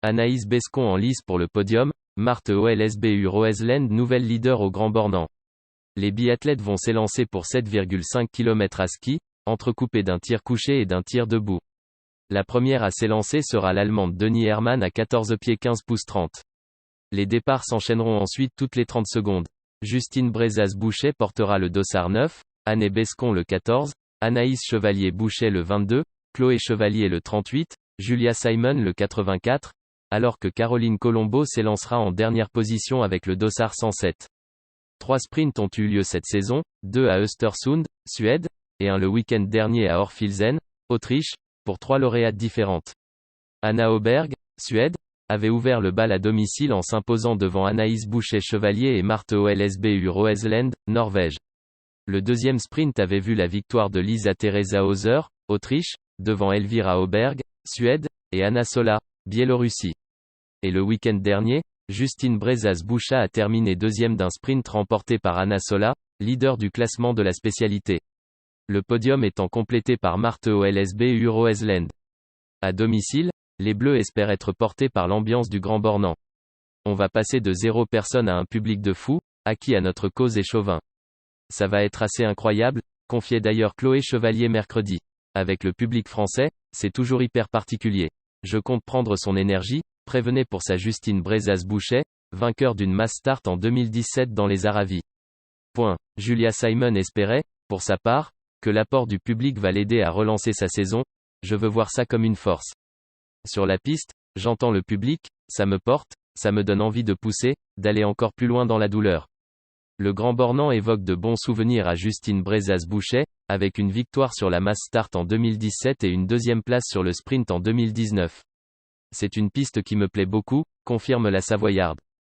Anaïs Bescon en lice pour le podium, Marthe OLSBU Roesland nouvelle leader au Grand Bornand. Les biathlètes vont s'élancer pour 7,5 km à ski, entrecoupés d'un tir couché et d'un tir debout. La première à s'élancer sera l'Allemande Denny Herrmann à 14 pieds 15 pouces 30. Les départs s'enchaîneront ensuite toutes les 30 secondes. Justine Brezaz-Boucher portera le dossard 9, Anne Bescon le 14, Anaïs Chevalier-Boucher le 22, Chloé Chevalier le 38, Julia Simon le 84, alors que Caroline Colombo s'élancera en dernière position avec le dossard 107. 3 sprints ont eu lieu cette saison, 2 à Östersund, Suède, et 1 le week-end dernier à Orfilsen, Autriche, pour 3 lauréates différentes. Anna Auberg, Suède, avait ouvert le bal à domicile en s'imposant devant Anaïs Boucher-Chevalier et Marthe OLSBU Roesland, Norvège. Le deuxième sprint avait vu la victoire de Lisa Teresa Hauser, Autriche, devant Elvira Auberg, Suède, et Anna Sola, Biélorussie. Et le week-end dernier, Justine Brezaz-Boucher a terminé deuxième d'un sprint remporté par Anna Sola, leader du classement de la spécialité. Le podium étant complété par Marthe OLSBU Roesland. À domicile, les Bleus espèrent être portés par l'ambiance du Grand Bornand. On va passer de 0 personnes à un public de fous, acquis à notre cause et chauvin. Ça va être assez incroyable, confiait d'ailleurs Chloé Chevalier mercredi. Avec le public français, c'est toujours hyper particulier. Je compte prendre son énergie, prévenait pour sa Justine Brezaz-Boucher, vainqueur d'une mass start en 2017 dans les Aravis. Julia Simon espérait, pour sa part, que l'apport du public va l'aider à relancer sa saison. Je veux voir ça comme une force. Sur la piste, j'entends le public, ça me porte, ça me donne envie de pousser, d'aller encore plus loin dans la douleur. Le Grand Bornand évoque de bons souvenirs à Justine Brezaz-Boucher, avec une victoire sur la mass start en 2017 et une deuxième place sur le sprint en 2019. C'est une piste qui me plaît beaucoup, confirme la Savoyarde.